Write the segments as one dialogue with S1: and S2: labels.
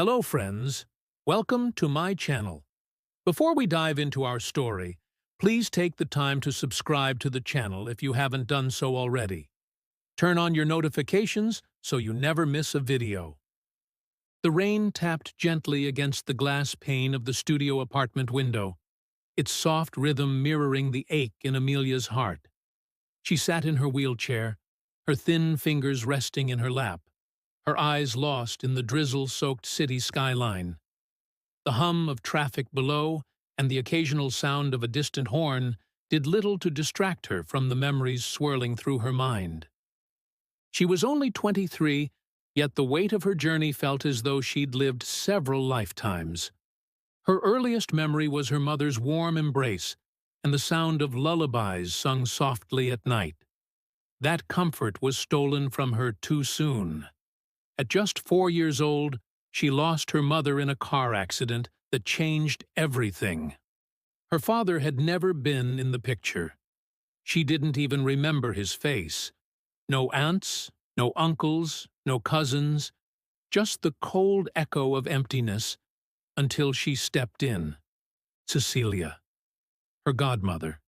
S1: Hello friends, welcome to my channel. Before we dive into our story, please take the time to subscribe to the channel if you haven't done so already. Turn on your notifications so you never miss a video. The rain tapped gently against the glass pane of the studio apartment window, its soft rhythm mirroring the ache in Amelia's heart. She sat in her wheelchair, her thin fingers resting in her lap, her eyes lost in the drizzle-soaked city skyline. The hum of traffic below and the occasional sound of a distant horn did little to distract her from the memories swirling through her mind. She was only 23, yet the weight of her journey felt as though she'd lived several lifetimes. Her earliest memory was her mother's warm embrace and the sound of lullabies sung softly at night. That comfort was stolen from her too soon. At just 4 years old, she lost her mother in a car accident that changed everything. Her father had never been in the picture. She didn't even remember his face. No aunts, no uncles, no cousins, just the cold echo of emptiness until she stepped in. Cecilia, her godmother,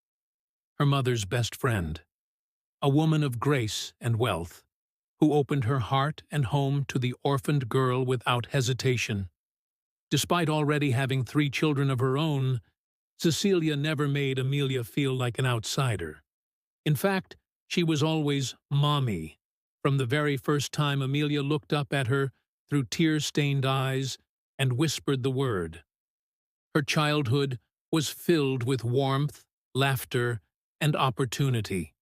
S1: her mother's best friend, a woman of grace and wealth, who opened her heart and home to the orphaned girl without hesitation. Despite already having 3 children of her own, Cecilia never made Amelia feel like an outsider. In fact, she was always Mommy, from the very first time Amelia looked up at her through tear-stained eyes and whispered the word. Her childhood was filled with warmth, laughter, and opportunity.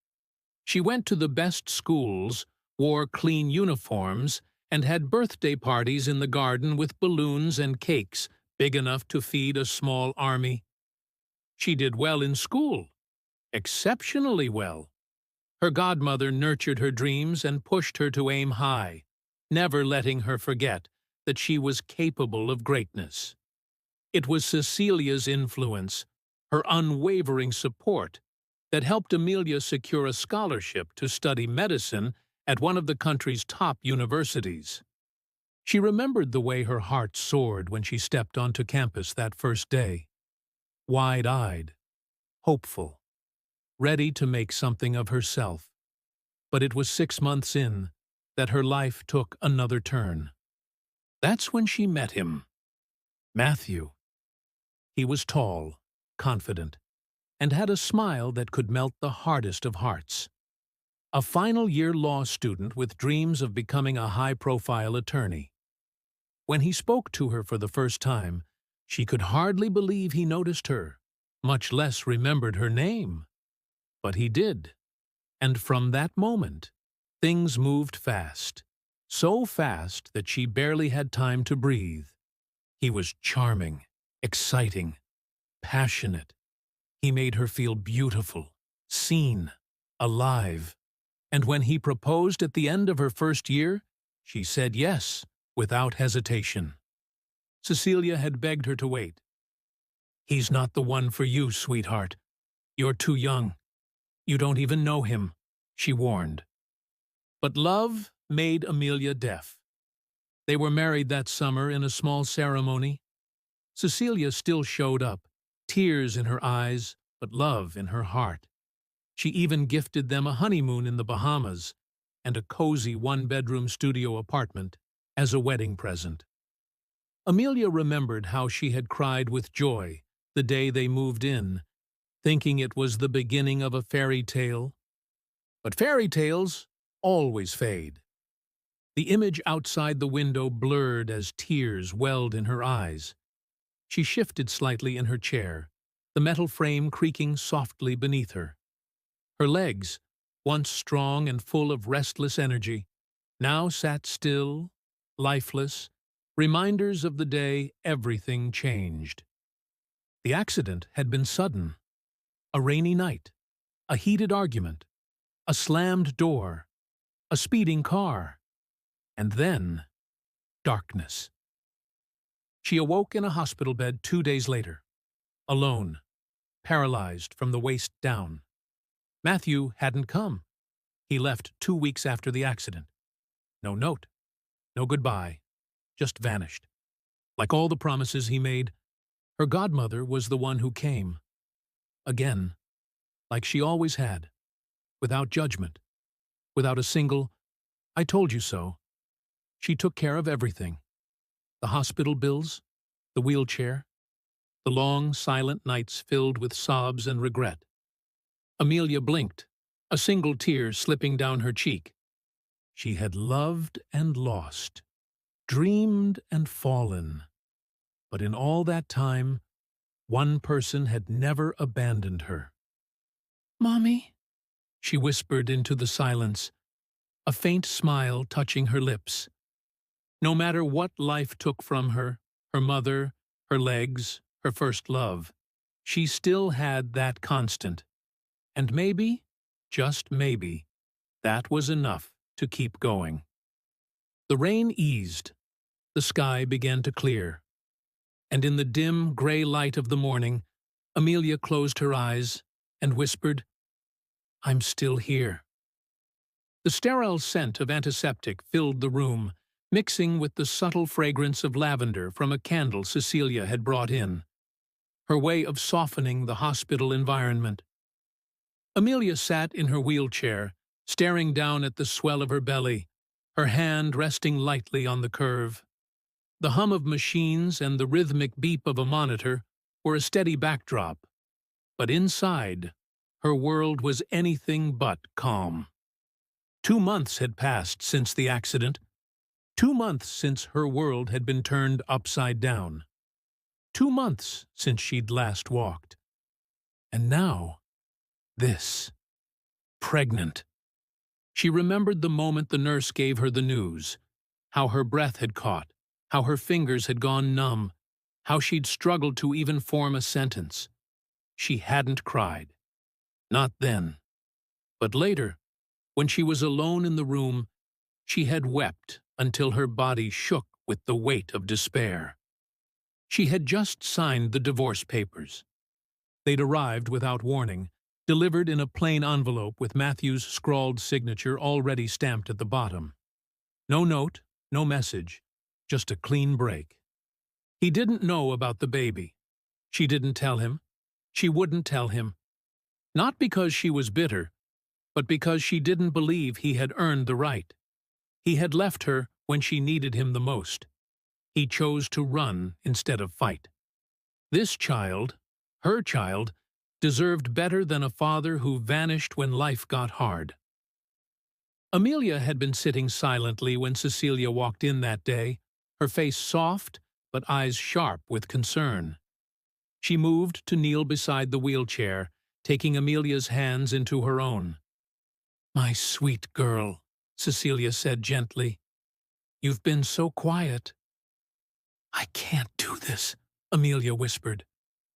S1: She went to the best schools, wore clean uniforms, and had birthday parties in the garden with balloons and cakes big enough to feed a small army. She did well in school, exceptionally well. Her godmother nurtured her dreams and pushed her to aim high, never letting her forget that she was capable of greatness. It was Cecilia's influence, her unwavering support, that helped Amelia secure a scholarship to study medicine at one of the country's top universities. She remembered the way her heart soared when she stepped onto campus that first day. Wide-eyed, hopeful, ready to make something of herself. But it was 6 months in that her life took another turn. That's when she met him. Matthew. He was tall, confident, and had a smile that could melt the hardest of hearts. A final-year law student with dreams of becoming a high-profile attorney. When he spoke to her for the first time, she could hardly believe he noticed her, much less remembered her name. But he did, and from that moment, things moved fast, so fast that she barely had time to breathe. He was charming, exciting, passionate. He made her feel beautiful, seen, alive. And when he proposed at the end of her first year, she said yes, without hesitation. Cecilia had begged her to wait. "He's not the one for you, sweetheart. You're too young. You don't even know him," she warned. But love made Amelia deaf. They were married that summer in a small ceremony. Cecilia still showed up, tears in her eyes, but love in her heart. She even gifted them a honeymoon in the Bahamas and a cozy 1-bedroom studio apartment as a wedding present. Amelia remembered how she had cried with joy the day they moved in, thinking it was the beginning of a fairy tale. But fairy tales always fade. The image outside the window blurred as tears welled in her eyes. She shifted slightly in her chair, the metal frame creaking softly beneath her. Her legs, once strong and full of restless energy, now sat still, lifeless, reminders of the day everything changed. The accident had been sudden. A rainy night, a heated argument, a slammed door, a speeding car, and then darkness. She awoke in a hospital bed 2 days later, alone, paralyzed from the waist down. Matthew hadn't come. He left 2 weeks after the accident. No note, no goodbye, just vanished. Like all the promises he made, her godmother was the one who came. Again, like she always had, without judgment, without a single, "I told you so." She took care of everything. The hospital bills, the wheelchair, the long, silent nights filled with sobs and regret. Amelia blinked, a single tear slipping down her cheek. She had loved and lost, dreamed and fallen. But in all that time, one person had never abandoned her. "Mommy," she whispered into the silence, a faint smile touching her lips. No matter what life took from her, her mother, her legs, her first love, she still had that constant. And maybe, just maybe, that was enough to keep going. The rain eased. The sky began to clear. And in the dim, gray light of the morning, Amelia closed her eyes and whispered, "I'm still here." The sterile scent of antiseptic filled the room, mixing with the subtle fragrance of lavender from a candle Cecilia had brought in, her way of softening the hospital environment. Amelia sat in her wheelchair, staring down at the swell of her belly, her hand resting lightly on the curve. The hum of machines and the rhythmic beep of a monitor were a steady backdrop, but inside, her world was anything but calm. 2 months had passed since the accident. 2 months since her world had been turned upside down. 2 months since she'd last walked. And now, this. Pregnant. She remembered the moment the nurse gave her the news, how her breath had caught, how her fingers had gone numb, how she'd struggled to even form a sentence. She hadn't cried. Not then. But later, when she was alone in the room, she had wept until her body shook with the weight of despair. She had just signed the divorce papers. They'd arrived without warning, delivered in a plain envelope with Matthew's scrawled signature already stamped at the bottom. No note, no message, just a clean break. He didn't know about the baby. She didn't tell him. She wouldn't tell him. Not because she was bitter, but because she didn't believe he had earned the right. He had left her when she needed him the most. He chose to run instead of fight. This child, her child, deserved better than a father who vanished when life got hard. Amelia had been sitting silently when Cecilia walked in that day, her face soft but eyes sharp with concern. She moved to kneel beside the wheelchair, taking Amelia's hands into her own. "My sweet girl," Cecilia said gently. "You've been so quiet." "I can't do this," Amelia whispered.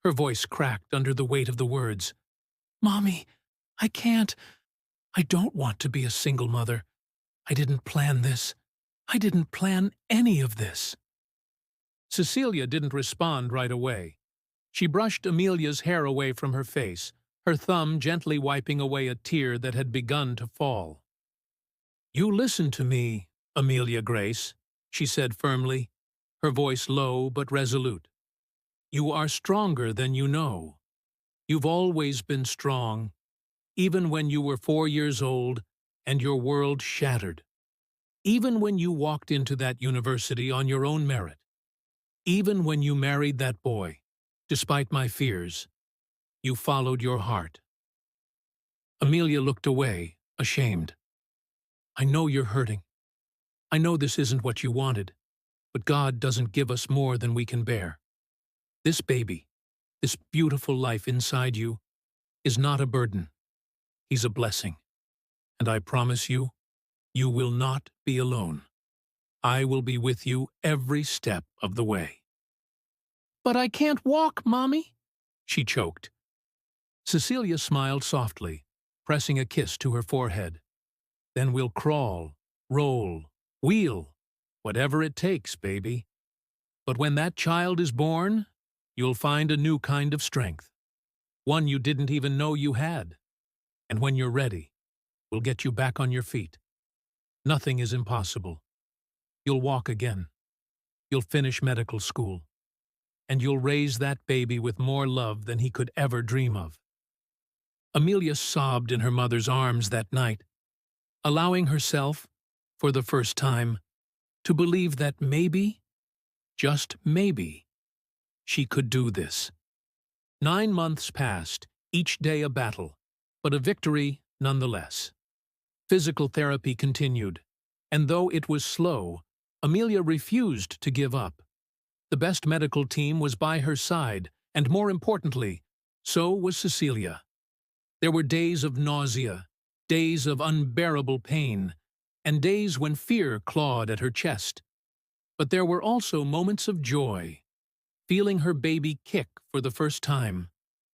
S1: Her voice cracked under the weight of the words. "Mommy, I can't. I don't want to be a single mother. I didn't plan this. I didn't plan any of this." Cecilia didn't respond right away. She brushed Amelia's hair away from her face, her thumb gently wiping away a tear that had begun to fall. "You listen to me, Amelia Grace," she said firmly, her voice low but resolute. "You are stronger than you know. You've always been strong, even when you were 4 years old and your world shattered. Even when you walked into that university on your own merit. Even when you married that boy, despite my fears, you followed your heart." Amelia looked away, ashamed. "I know you're hurting. I know this isn't what you wanted, but God doesn't give us more than we can bear. This baby, this beautiful life inside you, is not a burden. He's a blessing. And I promise you, you will not be alone. I will be with you every step of the way." "But I can't walk, Mommy," she choked. Cecilia smiled softly, pressing a kiss to her forehead. "Then we'll crawl, roll, wheel, whatever it takes, baby. But when that child is born, you'll find a new kind of strength, one you didn't even know you had. And when you're ready, we'll get you back on your feet. Nothing is impossible. You'll walk again. you'll finish medical school, and you'll raise that baby with more love than he could ever dream of. Amelia sobbed in her mother's arms that night, allowing herself, for the first time, to believe that maybe, just maybe, she could do this. 9 months passed, each day a battle, but a victory nonetheless. Physical therapy continued, and though it was slow, Amelia refused to give up. The best medical team was by her side, and more importantly, so was Cecilia. There were days of nausea, days of unbearable pain, and days when fear clawed at her chest. But there were also moments of joy, feeling her baby kick for the first time,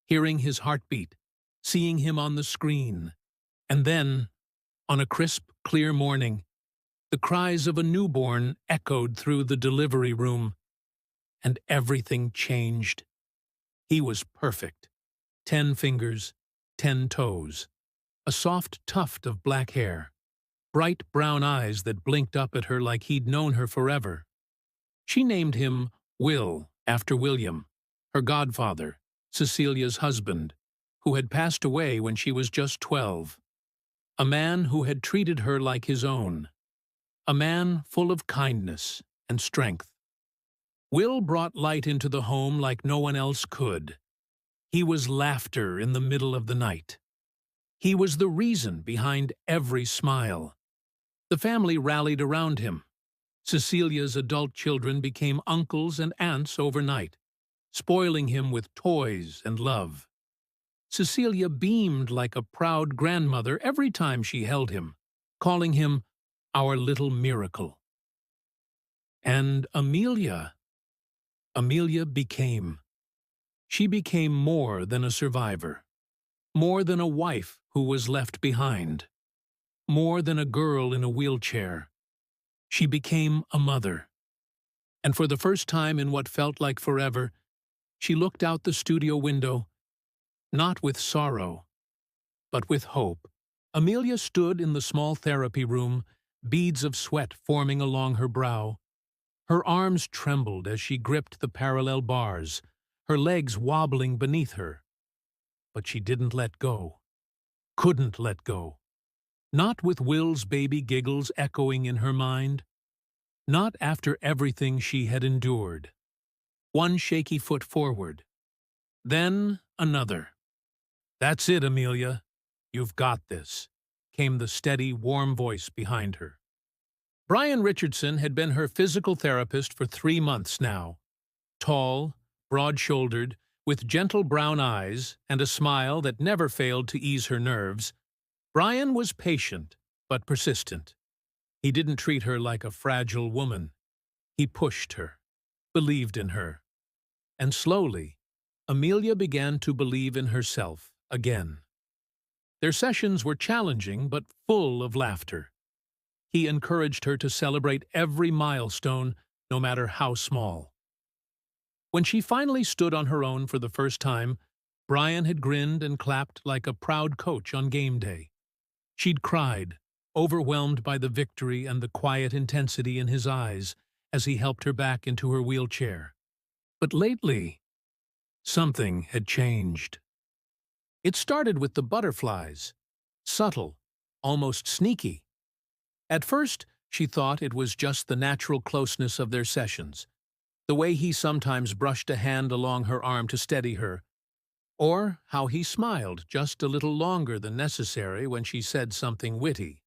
S1: hearing his heartbeat, seeing him on the screen, and then, on a crisp, clear morning, the cries of a newborn echoed through the delivery room, and everything changed. He was perfect. 10 fingers, 10 toes, a soft tuft of black hair, bright brown eyes that blinked up at her like he'd known her forever. She named him Will, after William, her godfather, Cecilia's husband, who had passed away when she was just 12. A man who had treated her like his own. A man full of kindness and strength. Will brought light into the home like no one else could. He was laughter in the middle of the night. He was the reason behind every smile. The family rallied around him. Cecilia's adult children became uncles and aunts overnight, spoiling him with toys and love. Cecilia beamed like a proud grandmother every time she held him, calling him our little miracle. And Amelia became. She became more than a survivor, more than a wife who was left behind, more than a girl in a wheelchair. She became a mother. And for the first time in what felt like forever, she looked out the studio window, not with sorrow, but with hope. Amelia stood in the small therapy room, beads of sweat forming along her brow. Her arms trembled as she gripped the parallel bars, her legs wobbling beneath her. But she didn't let go. Couldn't let go. Not with Will's baby giggles echoing in her mind. Not after everything she had endured. One shaky foot forward. Then another. "That's it, Amelia. You've got this," came the steady, warm voice behind her. Brian Richardson had been her physical therapist for 3 months now. Tall, broad-shouldered, with gentle brown eyes and a smile that never failed to ease her nerves, Brian was patient but persistent. He didn't treat her like a fragile woman. He pushed her, believed in her. And slowly, Amelia began to believe in herself again. Their sessions were challenging but full of laughter. He encouraged her to celebrate every milestone, no matter how small. When she finally stood on her own for the first time, Brian had grinned and clapped like a proud coach on game day. She'd cried, overwhelmed by the victory and the quiet intensity in his eyes as he helped her back into her wheelchair. But lately, something had changed. It started with the butterflies, subtle, almost sneaky. At first, she thought it was just the natural closeness of their sessions, the way he sometimes brushed a hand along her arm to steady her, or how he smiled just a little longer than necessary when she said something witty.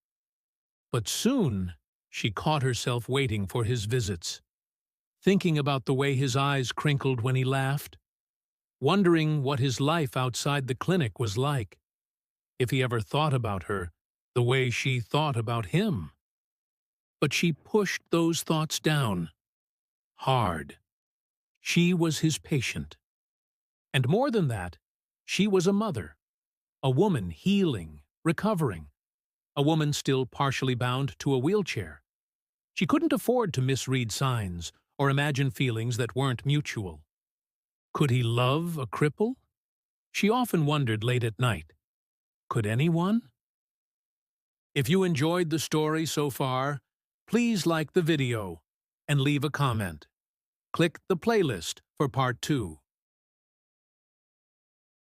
S1: But soon, she caught herself waiting for his visits, thinking about the way his eyes crinkled when he laughed, wondering what his life outside the clinic was like, if he ever thought about her the way she thought about him. But she pushed those thoughts down, hard. She was his patient. And more than that, she was a mother, a woman healing, recovering, a woman still partially bound to a wheelchair. She couldn't afford to misread signs or imagine feelings that weren't mutual. Could he love a cripple? She often wondered late at night. Could anyone? If you enjoyed the story so far, please like the video and leave a comment. Click the playlist for part 2.